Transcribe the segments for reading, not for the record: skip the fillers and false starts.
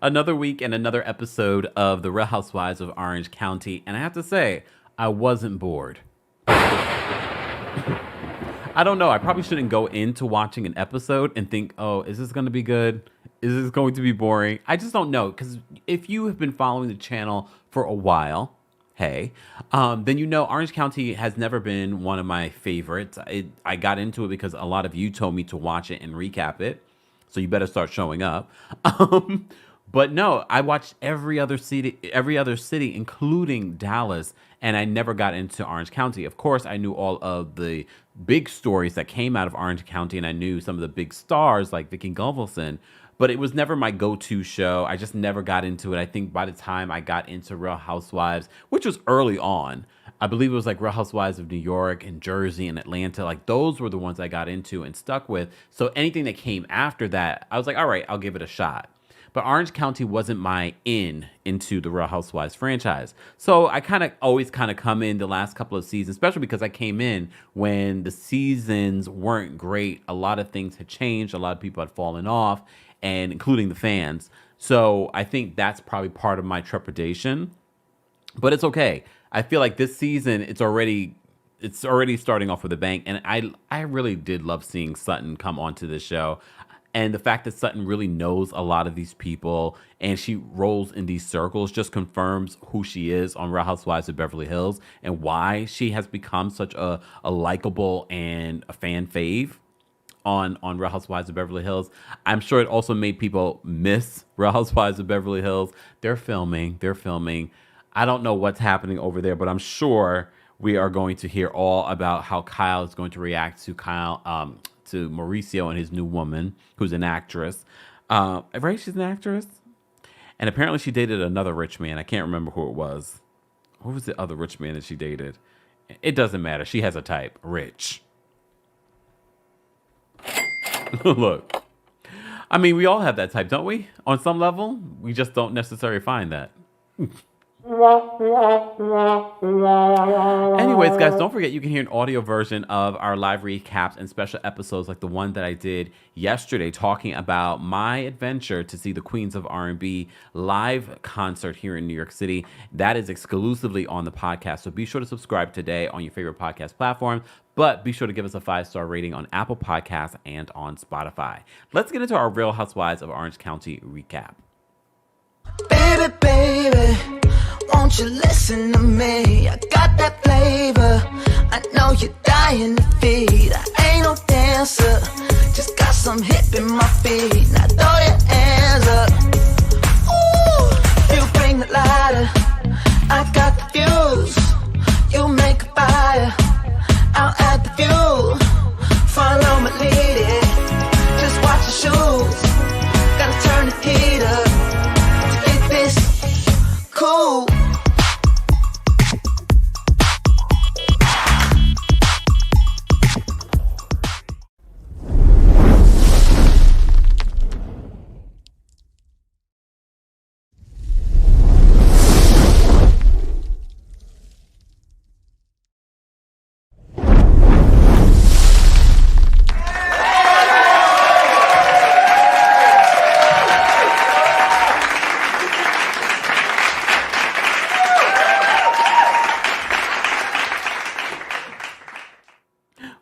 Another week and another episode of The Real Housewives of Orange County. And I have to say, I wasn't bored. I don't know. I probably shouldn't go into watching an episode and think, oh, is this going to be good? Is this going to be boring? I just don't know. Because if you have been following the channel for a while, hey, then you know Orange County has never been one of my favorites. I got into it because a lot of you told me to watch it and recap it. So you better start showing up. But no, I watched every other city, including Dallas, and I never got into Orange County. Of course, I knew all of the big stories that came out of Orange County, and I knew some of the big stars like Vicky Gunvalson, but it was never my go-to show. I just never got into it. I think by the time I got into Real Housewives, which was early on, I believe it was like Real Housewives of New York and Jersey and Atlanta. Like those were the ones I got into and stuck with. So anything that came after that, I was like, all right, I'll give it a shot. But Orange County wasn't my into the Real Housewives franchise. So I always come in the last couple of seasons, especially because I came in when the seasons weren't great. A lot of things had changed. A lot of people had fallen off, and including the fans. So I think that's probably part of my trepidation. But it's okay. I feel like this season it's already starting off with a bang, and I really did love seeing Sutton come onto the show. And the fact that Sutton really knows a lot of these people and she rolls in these circles just confirms who she is on Real Housewives of Beverly Hills and why she has become such a likable and a fan fave on Real Housewives of Beverly Hills. I'm sure it also made people miss Real Housewives of Beverly Hills. They're filming. I don't know what's happening over there, but I'm sure we are going to hear all about how Kyle is going to react to to Mauricio and his new woman, who's an actress. Right? She's an actress? And apparently she dated another rich man. I can't remember who it was. Who was the other rich man that she dated? It doesn't matter. She has a type. Rich. Look. I mean, we all have that type, don't we? On some level, we just don't necessarily find that. Anyways, guys, don't forget you can hear an audio version of our live recaps and special episodes like the one that I did yesterday talking about my adventure to see the Queens of R&B live concert here in New York City. That is exclusively on the podcast, so be sure to subscribe today on your favorite podcast platform, but be sure to give us a 5-star rating on Apple Podcasts and on Spotify. Let's get into our Real Housewives of Orange County recap. Baby, baby, won't you listen to me? I got that flavor, I know you're dying to feed. I ain't no dancer, just got some hip in my feet. Now throw your hands up. Ooh, you bring the lighter, I got the fuse. You make a fire, I'll add the fuel. Follow my lead, just watch your shoes. Gotta turn the heat up. Cool.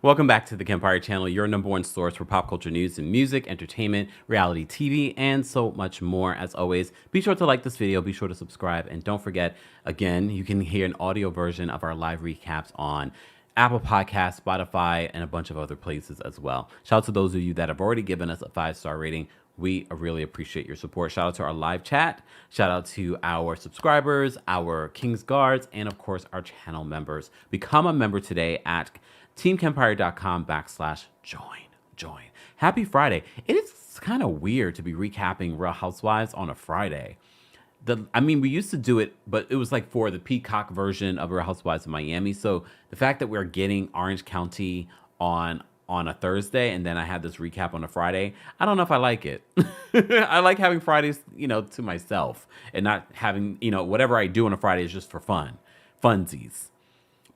Welcome back to the Kempire channel, your number one source for pop culture news and music, entertainment, reality TV, and so much more. As always, be sure to like this video, be sure to subscribe, and don't forget, again, you can hear an audio version of our live recaps on Apple Podcasts, Spotify, and a bunch of other places as well. Shout out to those of you that have already given us a 5-star rating. We really appreciate your support. Shout out to our live chat. Shout out to our subscribers, our King's Guards, and of course, our channel members. Become a member today at TheKempire.com/join. Happy Friday. It is kind of weird to be recapping Real Housewives on a Friday. We used to do it, but it was like for the Peacock version of Real Housewives of Miami. So the fact that we're getting Orange County on a Thursday and then I had this recap on a Friday, I don't know if I like it. I like having Fridays, to myself and not having, whatever I do on a Friday is just for funsies.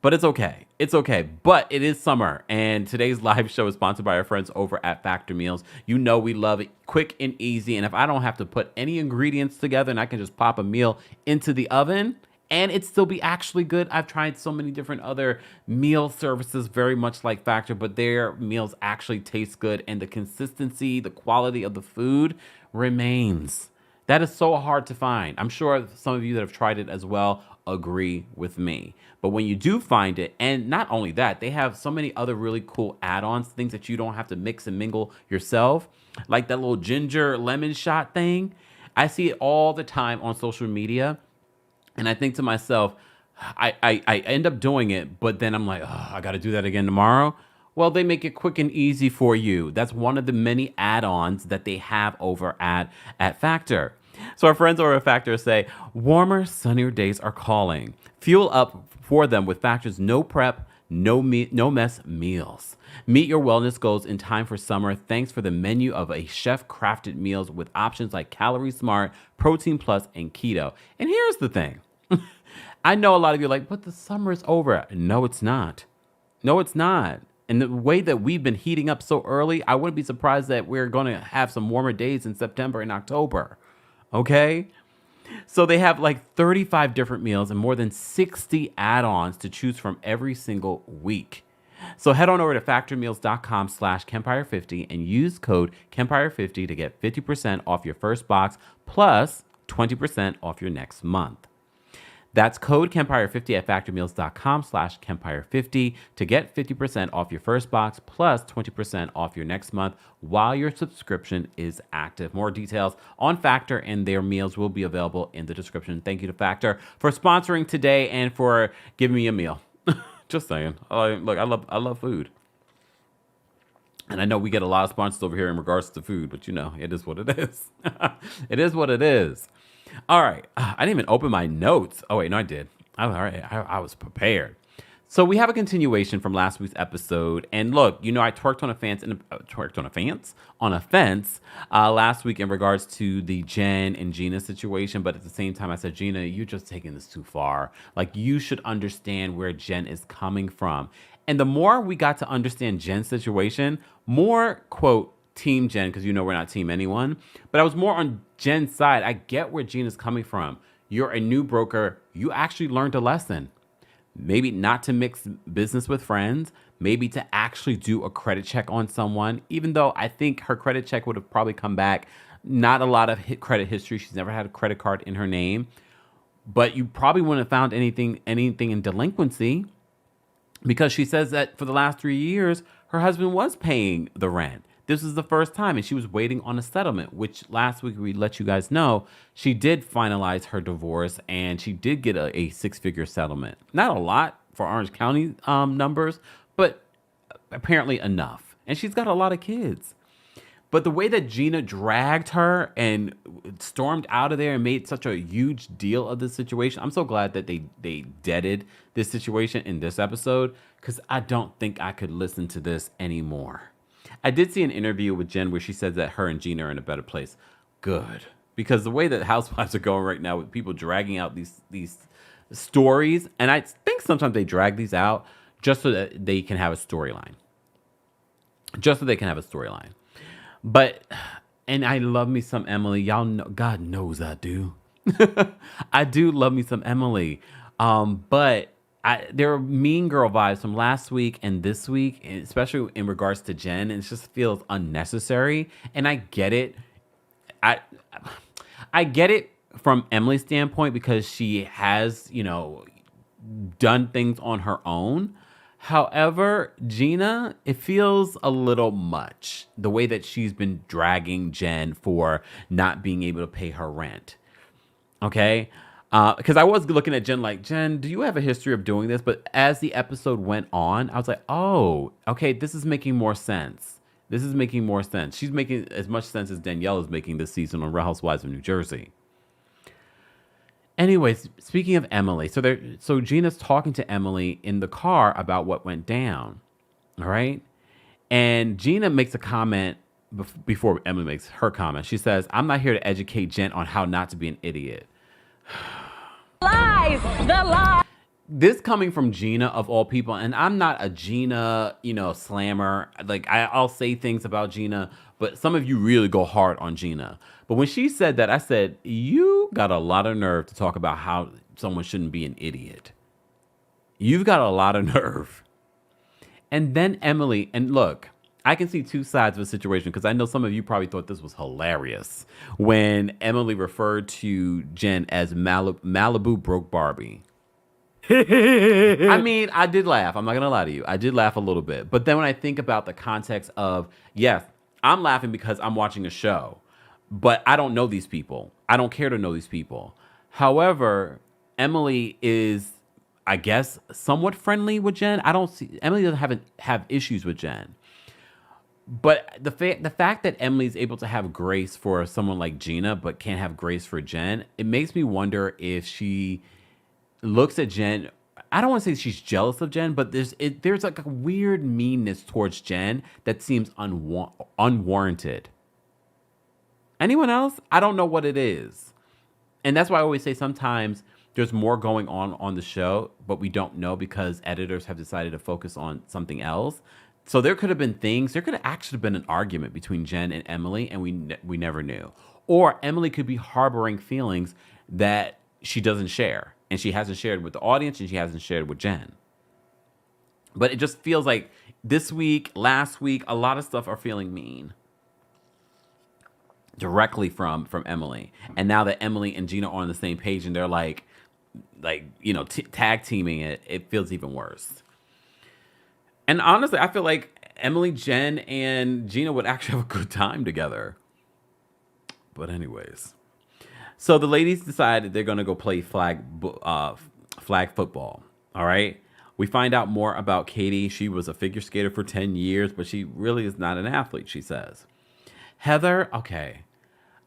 But it's okay. It's okay. But it is summer, and today's live show is sponsored by our friends over at Factor Meals. You know we love it quick and easy, and if I don't have to put any ingredients together and I can just pop a meal into the oven and it still be actually good. I've tried so many different other meal services very much like Factor, but their meals actually taste good, and the consistency, the quality of the food remains. That is so hard to find. I'm sure some of you that have tried it as well agree with me. But when you do find it, and not only that, they have so many other really cool add-ons, things that you don't have to mix and mingle yourself, like that little ginger lemon shot thing. I see it all the time on social media, and I think to myself, I end up doing it, but then I'm like, oh, I got to do that again tomorrow. Well, they make it quick and easy for you. That's one of the many add-ons that they have over at Factor. So our friends over at Factor say, warmer, sunnier days are calling. Fuel up for them with Factor's no prep, no mess meals. Meet your wellness goals in time for summer thanks for the menu of a chef-crafted meals with options like Calorie Smart, Protein Plus, and Keto. And here's the thing. I know a lot of you are like, but the summer is over. No, it's not. No, it's not. And the way that we've been heating up so early, I wouldn't be surprised that we're going to have some warmer days in September and October. Okay? So they have like 35 different meals and more than 60 add-ons to choose from every single week. So head on over to factormeals.com/Kempire50 and use code Kempire50 to get 50% off your first box plus 20% off your next month. That's code Kempire50 at factormeals.com/Kempire50 to get 50% off your first box plus 20% off your next month while your subscription is active. More details on Factor and their meals will be available in the description. Thank you to Factor for sponsoring today and for giving me a meal. Just saying. Look, I love food. And I know we get a lot of sponsors over here in regards to food, but you know, it is what it is. It is what it is. All right. I didn't even open my notes. Oh, wait. No, I did. All right. I was prepared. So we have a continuation from last week's episode. And look, you know, I twerked on a fence last week in regards to the Jenn and Gina situation. But at the same time, I said, Gina, you're just taking this too far. Like, you should understand where Jenn is coming from. And the more we got to understand Jenn's situation, more, quote, Team Jenn, because you know we're not team anyone, but I was more on Jenn's side. I get where Gina's coming from. You're a new broker. You actually learned a lesson. Maybe not to mix business with friends, maybe to actually do a credit check on someone, even though I think her credit check would have probably come back. Not a lot of credit history. She's never had a credit card in her name, but you probably wouldn't have found anything in delinquency because she says that for the last 3 years, her husband was paying the rent. This is the first time, and she was waiting on a settlement, which last week we let you guys know she did finalize her divorce, and she did get a six-figure settlement. Not a lot for Orange County numbers, but apparently enough. And she's got a lot of kids. But the way that Gina dragged her and stormed out of there and made such a huge deal of this situation, I'm so glad that they deaded this situation in this episode, because I don't think I could listen to this anymore. I did see an interview with Jenn where she said that her and Gina are in a better place. Good. Because the way that Housewives are going right now with people dragging out these stories, and I think sometimes they drag these out just so that they can have a storyline. But, and I love me some Emily. Y'all know, God knows I do. I do love me some Emily. But there are mean girl vibes from last week and this week, especially in regards to Jenn, and it just feels unnecessary. And I get it. I get it from Emily's standpoint because she has, you know, done things on her own. However, Gina, it feels a little much the way that she's been dragging Jenn for not being able to pay her rent. Okay? Because I was looking at Jenn like, Jenn, do you have a history of doing this? But as the episode went on, I was like, oh, okay, this is making more sense. She's making as much sense as Danielle is making this season on Real Housewives of New Jersey. Anyways, speaking of Emily, so Gina's talking to Emily in the car about what went down. All right. And Gina makes a comment before Emily makes her comment. She says, I'm not here to educate Jenn on how not to be an idiot. Lies! The lie! this coming from Gina of all people, and I'm not a Gina, slammer. Like I'll say things about Gina, but some of you really go hard on Gina. But when she said that, I said, you got a lot of nerve to talk about how someone shouldn't be an idiot. You've got a lot of nerve. And then Emily, and look, I can see two sides of the situation because I know some of you probably thought this was hilarious when Emily referred to Jen as Malibu broke Barbie. I mean, I did laugh. I'm not going to lie to you. I did laugh a little bit. But then when I think about the context of, yes, I'm laughing because I'm watching a show, but I don't know these people. I don't care to know these people. However, Emily is, I guess, somewhat friendly with Jen. Emily doesn't have issues with Jen. But the fact that Emily's able to have grace for someone like Gina, but can't have grace for Jen, it makes me wonder if she looks at Jen. I don't want to say she's jealous of Jen, but there's like a weird meanness towards Jen that seems unwarranted. Anyone else? I don't know what it is. And that's why I always say sometimes there's more going on the show, but we don't know because editors have decided to focus on something else. So there could have been things. There could have actually been an argument between Jen and Emily, and we never knew. Or Emily could be harboring feelings that she doesn't share, and she hasn't shared with the audience, and she hasn't shared with Jen. But it just feels like this week, last week, a lot of stuff are feeling mean directly from Emily. And now that Emily and Gina are on the same page, and they're tag teaming it, it feels even worse. And honestly, I feel like Emily, Jen, and Gina would actually have a good time together. But anyways. So the ladies decided they're going to go play flag football. All right. We find out more about Katie. She was a figure skater for 10 years, but she really is not an athlete, she says. Heather, okay.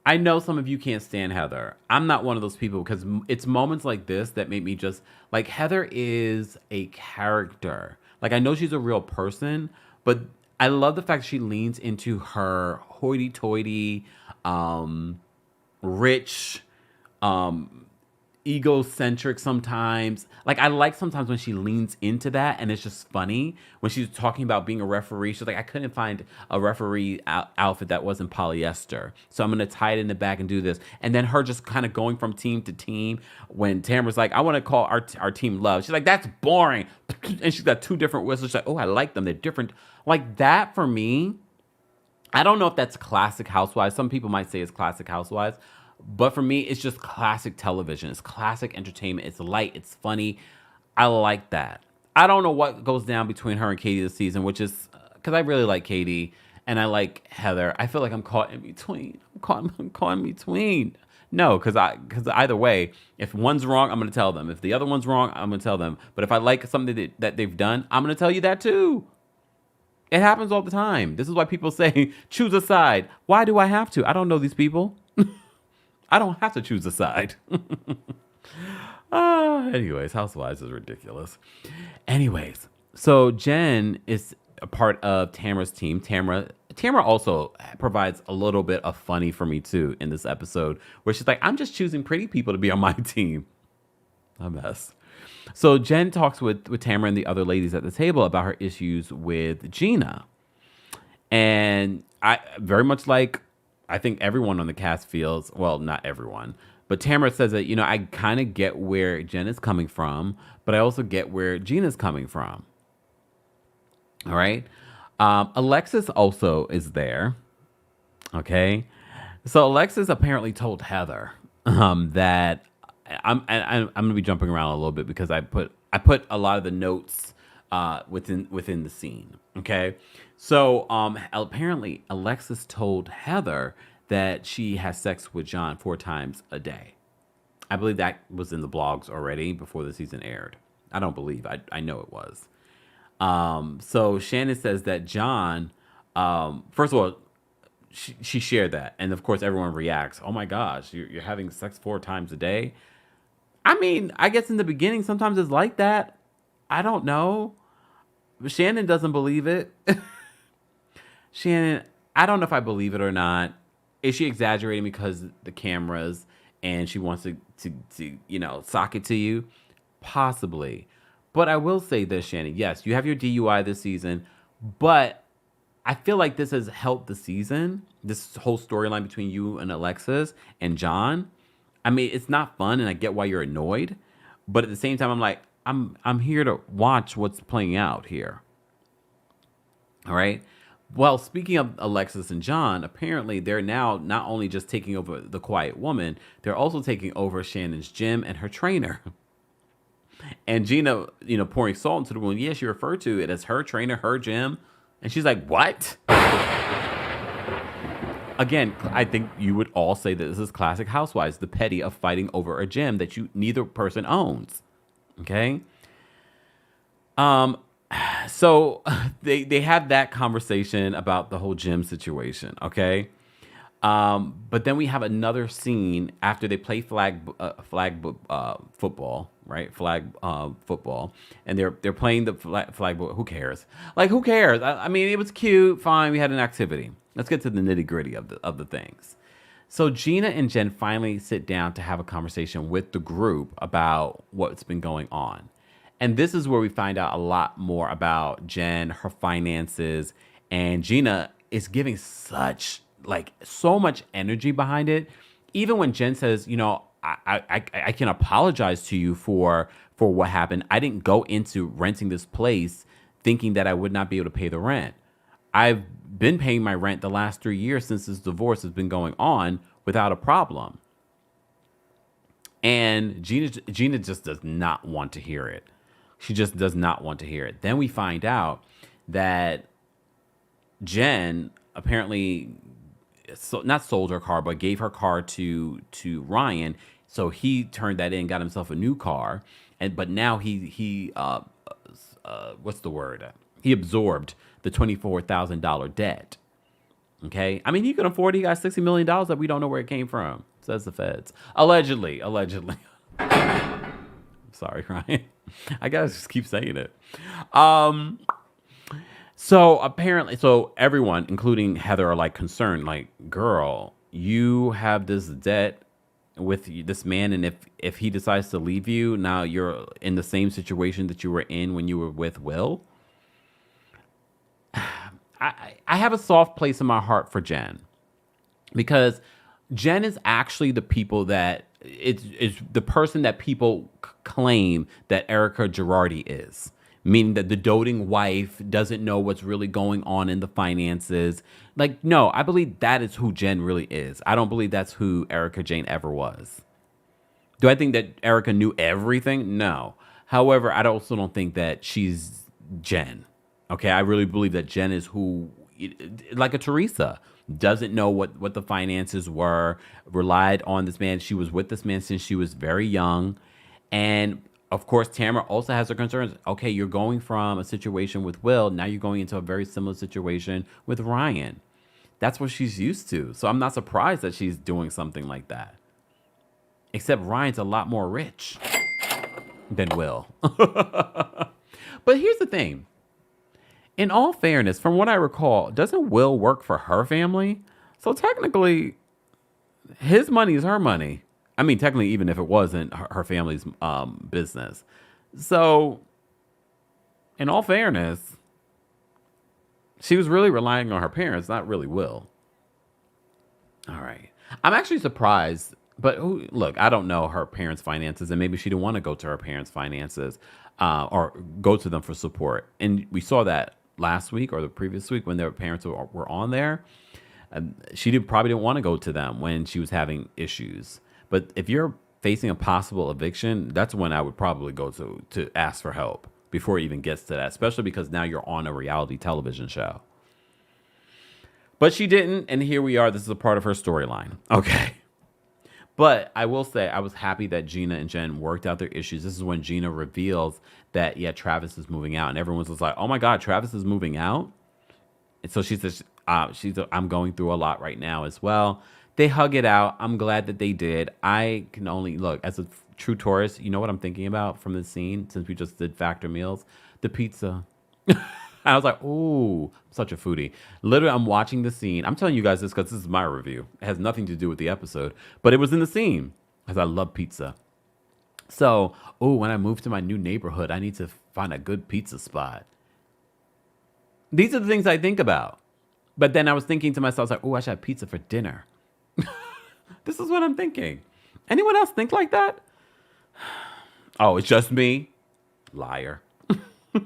I know some of you can't stand Heather. I'm not one of those people because it's moments like this that make me just, like, Heather is a character. Like, I know she's a real person, but I love the fact she leans into her hoity-toity, rich, egocentric sometimes. Like, I like sometimes when she leans into that, and it's just funny. When she's talking about being a referee, she's like, I couldn't find a referee outfit that wasn't polyester, so I'm going to tie it in the back and do this. And then her just kind of going from team to team. When Tamara's like, I want to call our team Love. She's like, that's boring. And she's got two different whistles. She's like, oh, I like them. They're different. Like, that for me, I don't know if that's classic Housewives. Some people might say it's classic Housewives. But for me, it's just classic television. It's classic entertainment. It's light. It's funny. I like that. I don't know what goes down between her and Katie this season, which is because I really like Katie and I like Heather. I feel like I'm caught in between. I'm caught in between. No, because either way, if one's wrong, I'm going to tell them. If the other one's wrong, I'm going to tell them. But if I like something that they've done, I'm going to tell you that too. It happens all the time. This is why people say, choose a side. Why do I have to? I don't know these people. I don't have to choose a side. Anyways, Housewives is ridiculous. Anyways, so Jen is a part of Tamara's team. Tamara also provides a little bit of funny for me too in this episode, where she's like, I'm just choosing pretty people to be on my team. A mess. So Jen talks with Tamara and the other ladies at the table about her issues with Gina. And I very much like, I think everyone on the cast feels, well, not everyone, but Tamara says that, I kind of get where Jen is coming from, but I also get where Gina's coming from. All right. Alexis also is there. Okay. So Alexis apparently told Heather that I'm going to be jumping around a little bit because I put a lot of the notes within the scene. Okay. So apparently Alexis told Heather that she has sex with John 4 times a day. I believe that was in the blogs already before the season aired. I don't believe. I know it was. So Shannon says that John, first of all, she shared that. And of course, everyone reacts. Oh my gosh, you're having sex 4 times a day. I mean, I guess in the beginning, sometimes it's like that. I don't know. Shannon doesn't believe it. Shannon, I don't know if I believe it or not. Is she exaggerating because the cameras and she wants to sock it to you? Possibly. But I will say this, Shannon. Yes, you have your DUI this season, but I feel like this has helped the season. This whole storyline between you and Alexis and John. I mean, it's not fun, and I get why you're annoyed, but at the same time, I'm like, I'm here to watch what's playing out here. All right. Well, speaking of Alexis and John, apparently they're now not only just taking over the Quiet Woman, they're also taking over Shannon's gym and her trainer. And Gina, pouring salt into the wound. Yeah, she referred to it as her trainer, her gym. And she's like, what? Again, I think you would all say that this is classic Housewives, the petty of fighting over a gym that neither person owns. Okay? So they had that conversation about the whole gym situation, okay? But then we have another scene after they play flag football, right? Flag football, and they're playing the flag. Who cares? Like, who cares? I mean, it was cute, fine. We had an activity. Let's get to the nitty gritty of the things. So Gina and Jenn finally sit down to have a conversation with the group about what's been going on. And this is where we find out a lot more about Jenn, her finances, and Gina is giving so much energy behind it. Even when Jenn says, I can apologize to you for what happened. I didn't go into renting this place thinking that I would not be able to pay the rent. I've been paying my rent the last 3 years since this divorce has been going on without a problem. And Gina just does not want to hear it. She just does not want to hear it. Then we find out that Jenn apparently not sold her car, but gave her car to Ryan. So he turned that in, got himself a new car, but now he what's the word? He absorbed the $24,000 debt. Okay, I mean, he can afford it. He got $60 million that we don't know where it came from, says the feds. Allegedly. Sorry, Ryan. I gotta just keep saying it. So everyone, including Heather, are like concerned. Like, girl, you have this debt with this man, and if he decides to leave you, now you're in the same situation that you were in when you were with Will. I have a soft place in my heart for Jenn, because Jenn is actually the people that it's the person that people claim that Erica Girardi is, meaning that the doting wife doesn't know what's really going on in the finances. Like, no, I believe that is who Jenn really is. I don't believe that's who Erica Jane ever was. Do I think that Erica knew everything? No. However, I also don't think that she's Jenn. Okay, I really believe that Jenn is who, like a Teresa, doesn't know what the finances were, relied on this man. She was with this man since she was very young. And of course, Tamara also has her concerns. Okay, you're going from a situation with Will, now you're going into a very similar situation with Ryan. That's what she's used to. So I'm not surprised that she's doing something like that. Except Ryan's a lot more rich than Will. But here's the thing. In all fairness, from what I recall, doesn't Will work for her family? So technically, his money is her money. I mean, technically, even if it wasn't her family's business. So, in all fairness, she was really relying on her parents, not really Will. All right. I'm actually surprised, but look, I don't know her parents' finances, and maybe she didn't want to go to her parents' finances or go to them for support. And we saw that last week or the previous week when their parents were on there. She probably didn't want to go to them when she was having issues. But if you're facing a possible eviction, that's when I would probably go to ask for help before it even gets to that, especially because now you're on a reality television show. But she didn't, and here we are. This is a part of her storyline. Okay. But I will say I was happy that Gina and Jenn worked out their issues. This is when Gina reveals that, yeah, Travis is moving out. And everyone's just like, oh, my God, Travis is moving out? And so she says, I'm going through a lot right now as well. They hug it out. I'm glad that they did. I can only look as a true tourist. You know what I'm thinking about from this scene, since we just did Factor Meals? The pizza. I was like, ooh, I'm such a foodie. Literally, I'm watching the scene. I'm telling you guys this because this is my review. It has nothing to do with the episode, but it was in the scene because I love pizza. So, oh, when I move to my new neighborhood, I need to find a good pizza spot. These are the things I think about. But then I was thinking to myself, like, oh, I should have pizza for dinner. This is what I'm thinking. Anyone else think like that? Oh, it's just me? Liar. Lies!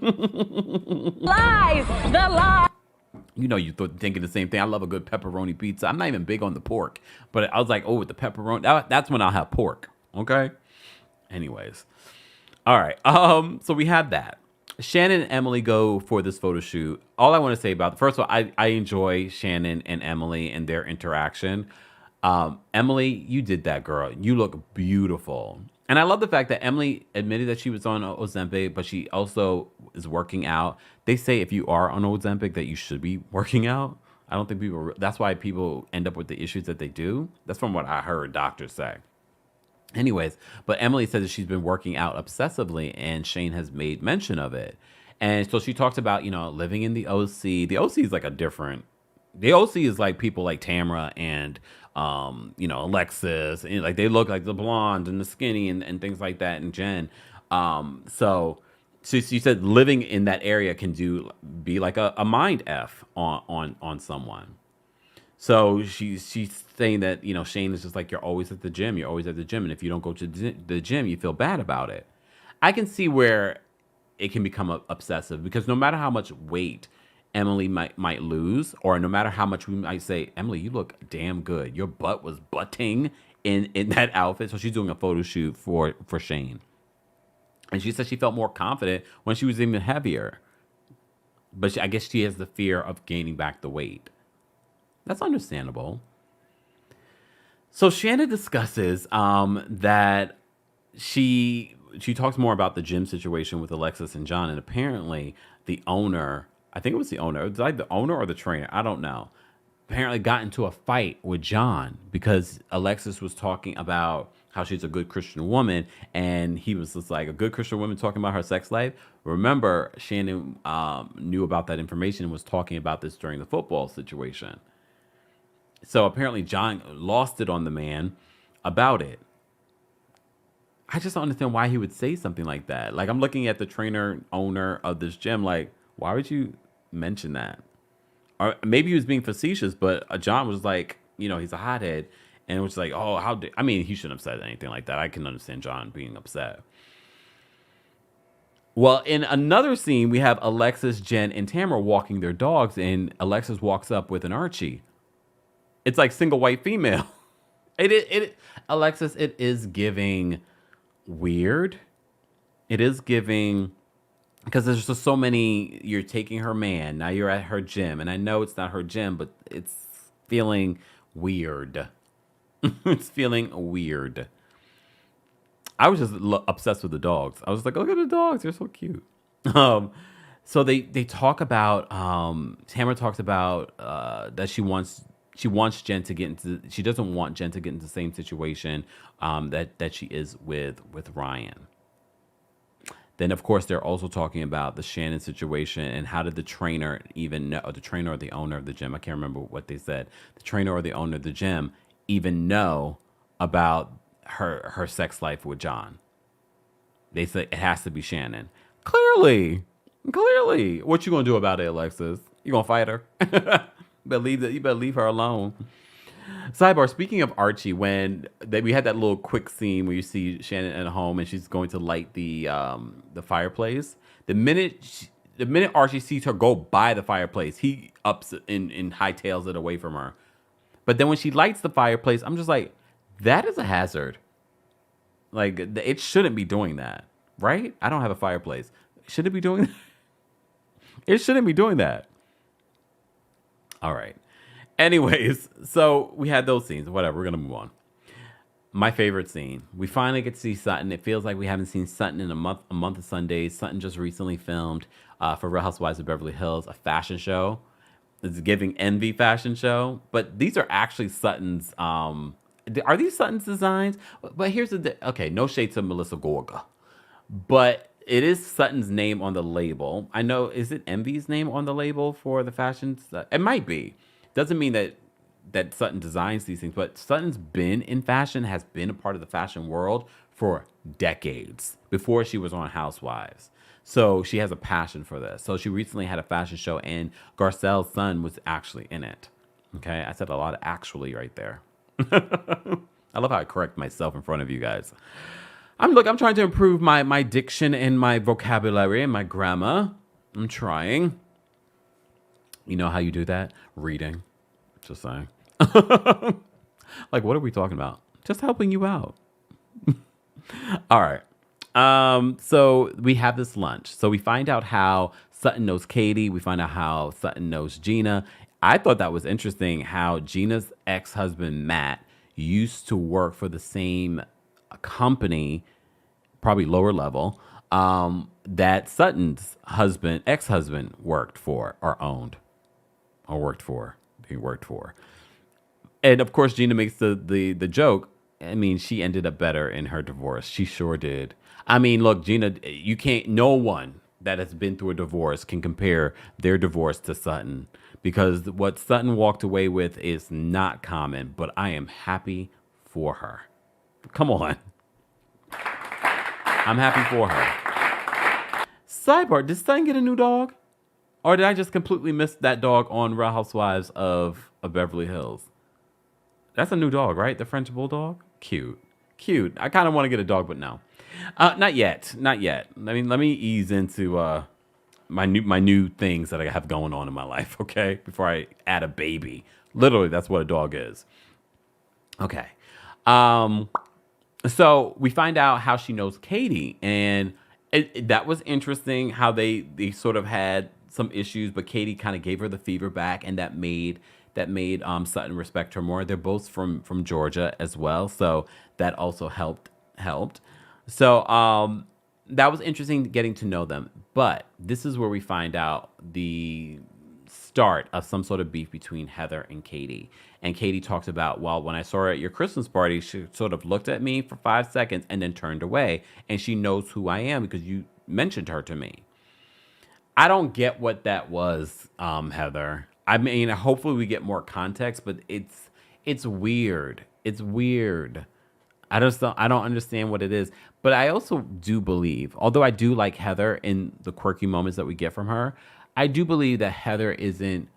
The lie! You know, thinking the same thing. I love a good pepperoni pizza. I'm not even big on the pork, but I was like, oh, with the pepperoni, that's when I'll have pork. Okay. Anyways, all right. So we have that. Shannon and Emily go for this photo shoot. All I want to say about first of all, I enjoy Shannon and Emily and their interaction. Emily, you did that, girl. You look beautiful. And I love the fact that Emily admitted that she was on Ozempic, but she also is working out. They say if you are on Ozempic that you should be working out. I don't think that's why people end up with the issues that they do. That's from what I heard doctors say. Anyways, but Emily says that she's been working out obsessively and Shane has made mention of it. And so she talks about, living in the OC. The OC is like the OC is like people like Tamra and, Alexis. And like they look like the blonde and the skinny and things like that and Jen. So she said living in that area can be like a mind F on someone. So she's saying that, Shane is just like, you're always at the gym. You're always at the gym. And if you don't go to the gym, you feel bad about it. I can see where it can become obsessive because no matter how much weight Emily might lose, or no matter how much we might say, Emily, you look damn good. Your butt was butting in that outfit. So she's doing a photo shoot for Shane. And she said she felt more confident when she was even heavier. But I guess she has the fear of gaining back the weight. That's understandable. So Shannon discusses that she talks more about the gym situation with Alexis and John, and apparently the owner, I think it was the owner, it was like the owner or the trainer, I don't know, apparently got into a fight with John because Alexis was talking about how she's a good Christian woman, and he was just like, a good Christian woman talking about her sex life. Remember, Shannon knew about that information and was talking about this during the football situation. So apparently John lost it on the man about it. I just don't understand why he would say something like that. Like, I'm looking at the trainer owner of this gym, like, why would you mention that? Or maybe he was being facetious, but John was like, he's a hothead. And it was like, oh, he shouldn't have said anything like that. I can understand John being upset. Well, in another scene, we have Alexis, Jen, and Tamara walking their dogs, and Alexis walks up with an Archie. It's like single white female. Alexis, it is giving weird. It is giving, because there's just so many, you're taking her man, now you're at her gym. And I know it's not her gym, but it's feeling weird. It's feeling weird. I was just obsessed with the dogs. I was like, look at the dogs. They're so cute. So they talk about, Tamara talks about that she wants Jen to get into, she doesn't want Jen to get into the same situation that she is with Ryan. Then, of course, they're also talking about the Shannon situation and how did the trainer even know, or the trainer or the owner of the gym, I can't remember what they said, the trainer or the owner of the gym even know about her sex life with John. They say it has to be Shannon. Clearly. What you gonna do about it, Alexis? You gonna fight her? You better leave her alone. Sidebar, speaking of Archie, when we had that little quick scene where you see Shannon at home and she's going to light the fireplace. The minute Archie sees her go by the fireplace, he ups and hightails it away from her. But then when she lights the fireplace, I'm just like, that is a hazard. Like, it shouldn't be doing that, right? I don't have a fireplace. Should it be doing that? It shouldn't be doing that. All right. Anyways, so we had those scenes. Whatever, we're going to move on. My favorite scene. We finally get to see Sutton. It feels like we haven't seen Sutton in a month of Sundays. Sutton just recently filmed for Real Housewives of Beverly Hills, a fashion show. It's giving envy fashion show. But these are actually Sutton's... are these Sutton's designs? But here's okay, no shade to Melissa Gorga. But it is Sutton's name on the label. I know, is it Envy's name on the label for the fashion? It might be. Doesn't mean that that Sutton designs these things, but Sutton's been in fashion, has been a part of the fashion world for decades before she was on Housewives. So she has a passion for this. So she recently had a fashion show, and Garcelle's son was actually in it. Okay, I said a lot of actually right there. I love how I correct myself in front of you guys. I'm trying to improve my diction and my vocabulary and my grammar. I'm trying. You know how you do that? Reading. Just saying. Like, what are we talking about? Just helping you out. All right. So we have this lunch. So we find out how Sutton knows Katie. We find out how Sutton knows Gina. I thought that was interesting how Gina's ex-husband, Matt, used to work for the same company, probably lower level, that Sutton's ex-husband worked for or owned or worked for. He worked for. And of course, Gina makes the joke. I mean, she ended up better in her divorce. She sure did. I mean, look, Gina, no one that has been through a divorce can compare their divorce to Sutton, because what Sutton walked away with is not common, but I am happy for her. Come on. I'm happy for her. Sidebar, did Sutton get a new dog? Or did I just completely miss that dog on Real Housewives of Beverly Hills? That's a new dog, right? The French Bulldog? Cute. I kind of want to get a dog, but no. Not yet. Let me ease into my new things that I have going on in my life, okay? Before I add a baby. Literally, that's what a dog is. Okay. So we find out how she knows Katie, and that was interesting how they sort of had some issues, but Katie kind of gave her the fever back, and that made Sutton respect her more. They're both from Georgia as well, so that also helped. So that was interesting getting to know them. But this is where we find out the start of some sort of beef between Heather and Katie. And Katie talks about, well, when I saw her at your Christmas party, she sort of looked at me for 5 seconds and then turned away. And she knows who I am because you mentioned her to me. I don't get what that was, Heather. I mean, hopefully we get more context, but it's weird. It's weird. I don't understand what it is. But I also do believe, although I do like Heather in the quirky moments that we get from her, I do believe that Heather isn't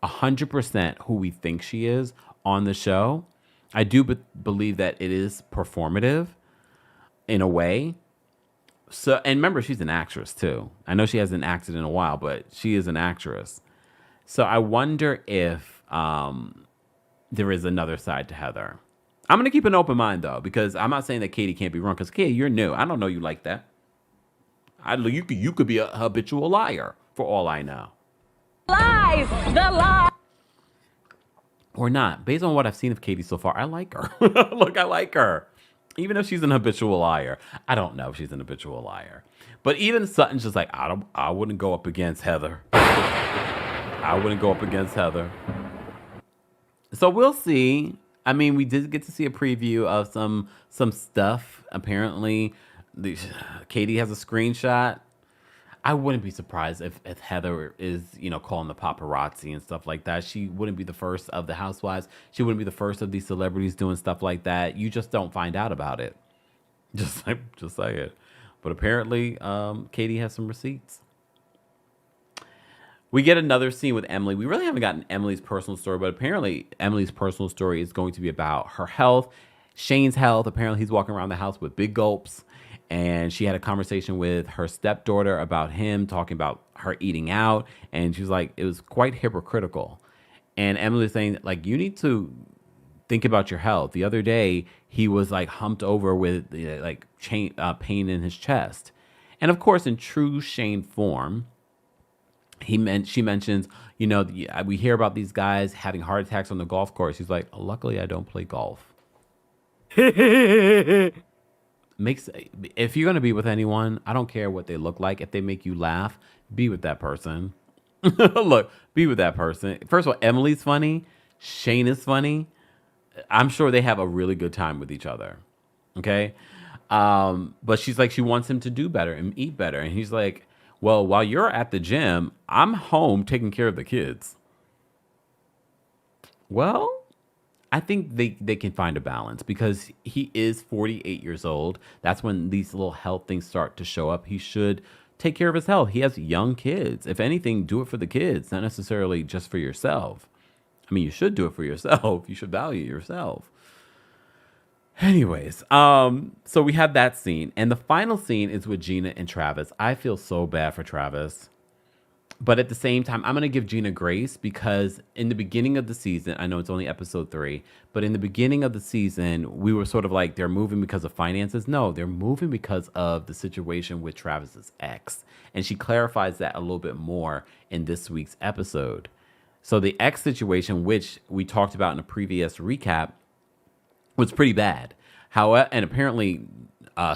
100% who we think she is on the show. I do believe that it is performative in a way. So, and remember, she's an actress too. I know she hasn't acted in a while, but she is an actress. So I wonder if there is another side to Heather. I'm going to keep an open mind, though, because I'm not saying that Katie can't be wrong, because Katie, you're new. I don't know you like that. You could be a habitual liar, for all I know. Lies! The lie! Or not. Based on what I've seen of Katie so far, I like her. Look, I like her. Even if she's an habitual liar. I don't know if she's an habitual liar. But even Sutton's just like, I wouldn't go up against Heather. I wouldn't go up against Heather. So we'll see. I mean, we did get to see a preview of some stuff. Apparently, Katie has a screenshot. I wouldn't be surprised if Heather is, calling the paparazzi and stuff like that. She wouldn't be the first of the Housewives. She wouldn't be the first of these celebrities doing stuff like that. You just don't find out about it. Just say it. But apparently, Katie has some receipts. We get another scene with Emily. We really haven't gotten Emily's personal story, but apparently Emily's personal story is going to be about her health, Shane's health. Apparently he's walking around the house with big gulps, and she had a conversation with her stepdaughter about him, talking about her eating out, and she was like, it was quite hypocritical. And Emily was saying, like, you need to think about your health. The other day, he was like humped over with pain in his chest. And of course, in true Shane form, she mentions, we hear about these guys having heart attacks on the golf course. He's like, luckily I don't play golf. If you're going to be with anyone, I don't care what they look like. If they make you laugh, be with that person. Look, be with that person. First of all, Emily's funny. Shane is funny. I'm sure they have a really good time with each other. Okay. But she's like, she wants him to do better and eat better. And he's like, well, while you're at the gym, I'm home taking care of the kids. Well, I think they can find a balance because he is 48 years old. That's when these little health things start to show up. He should take care of his health. He has young kids. If anything, do it for the kids, not necessarily just for yourself. I mean, you should do it for yourself. You should value yourself. Anyways, so we have that scene. And the final scene is with Gina and Travis. I feel so bad for Travis. But at the same time, I'm going to give Gina grace because in the beginning of the season, I know it's only episode 3, but in the beginning of the season, we were sort of like, they're moving because of finances. No, they're moving because of the situation with Travis's ex. And she clarifies that a little bit more in this week's episode. So the ex situation, which we talked about in a previous recap, was pretty bad. However, and apparently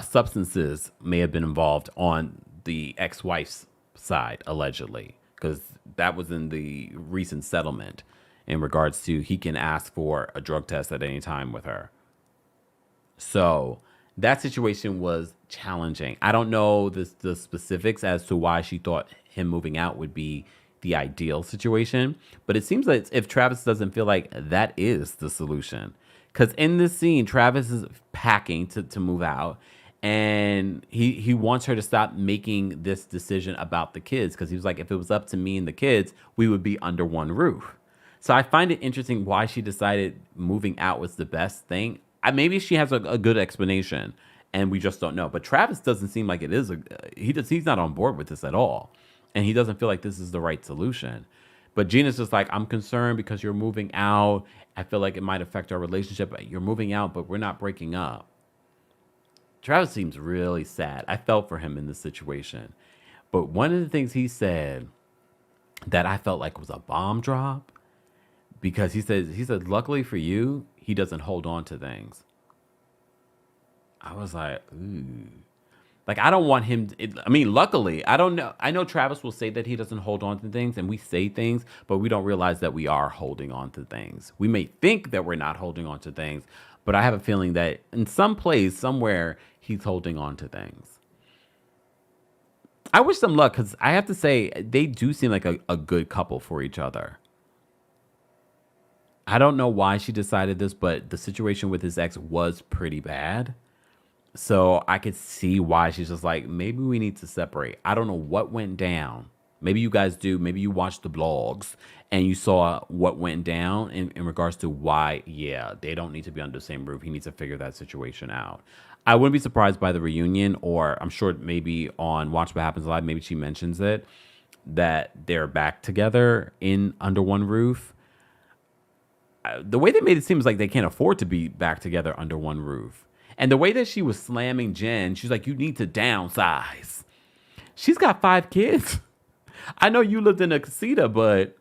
substances may have been involved on the ex-wife's side, allegedly, because that was in the recent settlement in regards to he can ask for a drug test at any time with her. So that situation was challenging. I don't know the specifics as to why she thought him moving out would be the ideal situation, but it seems like if Travis doesn't feel like that is the solution, because in this scene, Travis is packing to move out. And he wants her to stop making this decision about the kids because he was like, if it was up to me and the kids, we would be under one roof. So I find it interesting why she decided moving out was the best thing. Maybe she has a good explanation and we just don't know. But Travis doesn't seem like it is. He's not on board with this at all. And he doesn't feel like this is the right solution. But Gina's just like, I'm concerned because you're moving out. I feel like it might affect our relationship. You're moving out, but we're not breaking up. Travis seems really sad. I felt for him in this situation. But one of the things he said that I felt like was a bomb drop, because he said, luckily for you, he doesn't hold on to things. I was like, ooh. Like, I don't want him. Luckily, I don't know. I know Travis will say that he doesn't hold on to things, and we say things, but we don't realize that we are holding on to things. We may think that we're not holding on to things, but I have a feeling that in some place, somewhere, he's holding on to things. I wish them luck because I have to say, they do seem like a good couple for each other. I don't know why she decided this, but the situation with his ex was pretty bad. So I could see why she's just like, maybe we need to separate. I don't know what went down. Maybe you guys do. Maybe you watched the blogs and you saw what went down in regards to why, yeah, they don't need to be under the same roof. He needs to figure that situation out. I wouldn't be surprised by the reunion, or I'm sure maybe on Watch What Happens Live, maybe she mentions it, that they're back together in under one roof. The way they made it seems like they can't afford to be back together under one roof. And the way that she was slamming Jen, she's like, you need to downsize. She's got 5 kids. I know you lived in a casita, but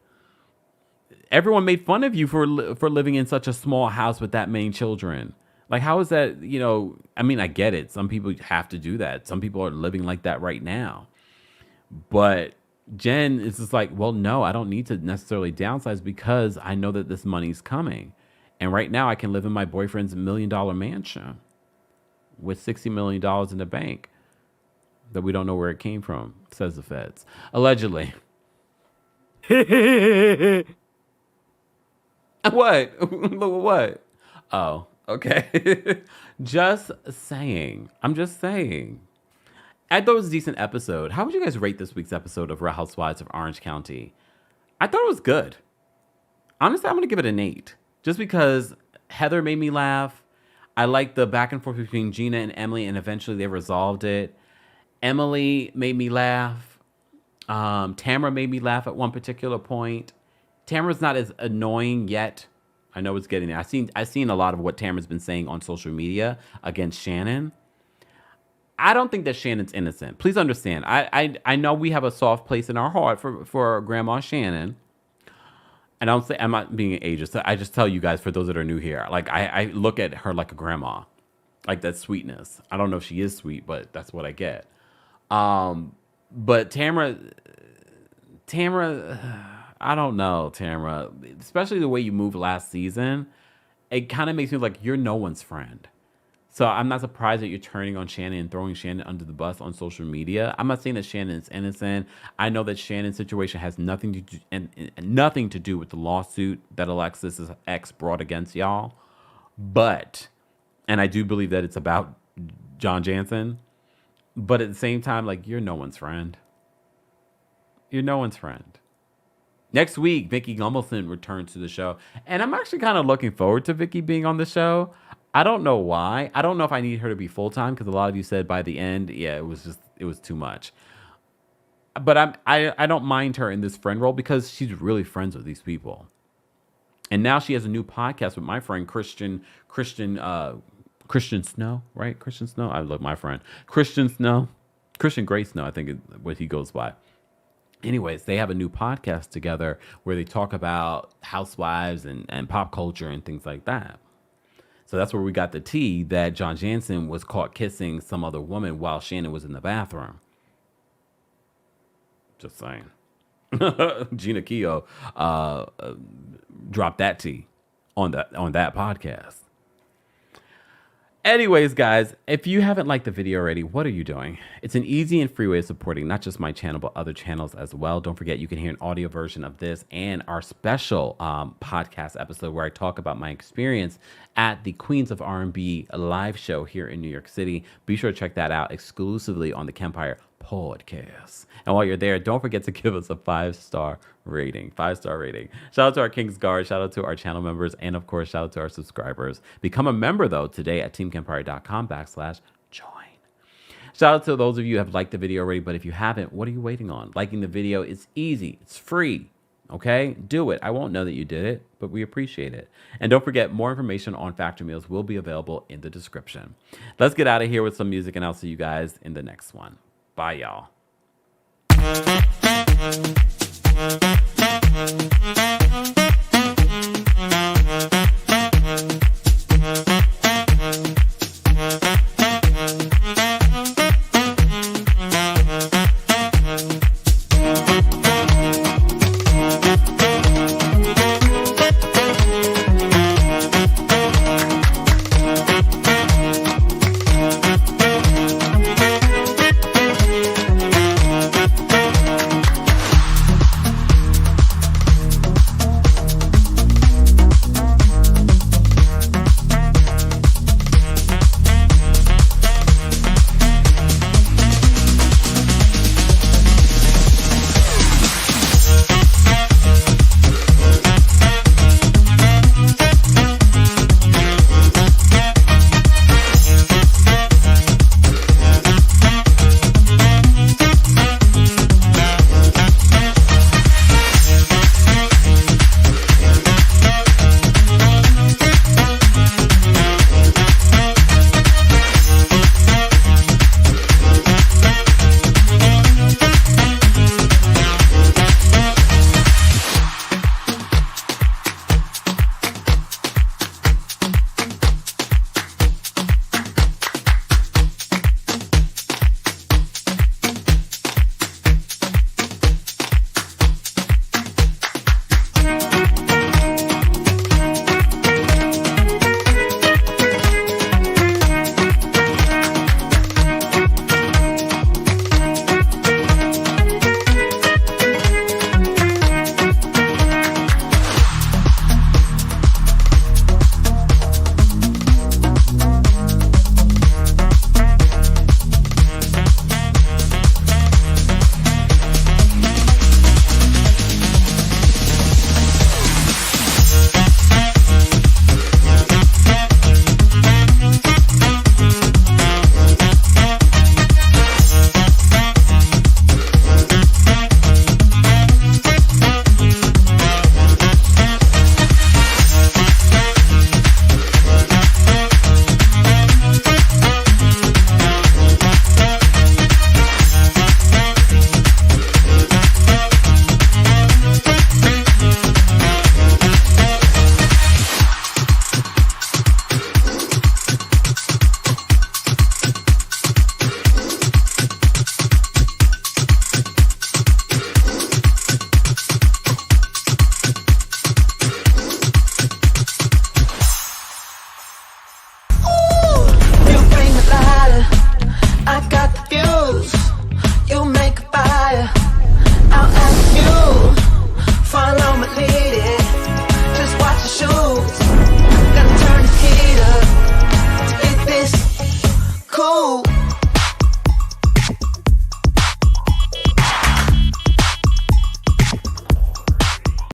everyone made fun of you for living in such a small house with that many children. Like, how is that, I get it. Some people have to do that. Some people are living like that right now. But Jen is just like, well, no, I don't need to necessarily downsize because I know that this money's coming. And right now I can live in my boyfriend's $1 million mansion with $60 million in the bank that we don't know where it came from, says the feds. Allegedly. What? What? Oh, okay. Just saying. I'm just saying. I thought it was a decent episode. How would you guys rate this week's episode of Real Housewives of Orange County? I thought it was good. Honestly, I'm going to give it an 8. Just because Heather made me laugh. I like the back and forth between Gina and Emily, and eventually they resolved it. Emily made me laugh. Tamara made me laugh at one particular point. Tamara's not as annoying yet. I know it's getting there. I've seen a lot of what Tamara's been saying on social media against Shannon. I don't think that Shannon's innocent. Please understand. I know we have a soft place in our heart for Grandma Shannon. And I'm not being ageist. I just tell you guys, for those that are new here, like I look at her like a grandma, like that sweetness. I don't know if she is sweet, but that's what I get. But Tamara, I don't know, Tamara, especially the way you moved last season, it kind of makes me like you're no one's friend. So I'm not surprised that you're turning on Shannon and throwing Shannon under the bus on social media. I'm not saying that Shannon is innocent. I know that Shannon's situation has nothing to do and nothing to do with the lawsuit that Alexis's ex brought against y'all. But, and I do believe that it's about John Jansen. But at the same time, like, you're no one's friend. You're no one's friend. Next week, Vicky Gumbelson returns to the show. And I'm actually kind of looking forward to Vicky being on the show. I don't know why. I don't know if I need her to be full-time because a lot of you said by the end, yeah, it was too much. But I don't mind her in this friend role because she's really friends with these people. And now she has a new podcast with my friend Christian Snow, right? Christian Snow. I love my friend Christian Snow, Christian Gray Snow, I think is what he goes by. Anyways, they have a new podcast together where they talk about housewives and pop culture and things like that. So that's where we got the tea that John Jansen was caught kissing some other woman while Shannon was in the bathroom. Just saying. Gina Keogh dropped that tea on that podcast. Anyways, guys, if you haven't liked the video already, what are you doing? It's an easy and free way of supporting not just my channel, but other channels as well. Don't forget, you can hear an audio version of this and our special podcast episode where I talk about my experience at the Queens of R&B live show here in New York City. Be sure to check that out exclusively on the Kempire podcast. And while you're there, don't forget to give us a 5-star rating. 5-star rating. Shout out to our King's Guard. Shout out to our channel members. And of course, shout out to our subscribers. Become a member though today at TheKempire.com/join. Shout out to those of you who have liked the video already. But if you haven't, what are you waiting on? Liking the video is easy. It's free. Okay, do it. I won't know that you did it, but we appreciate it. And don't forget, more information on Factor Meals will be available in the description. Let's get out of here with some music, and I'll see you guys in the next one. Bye, y'all.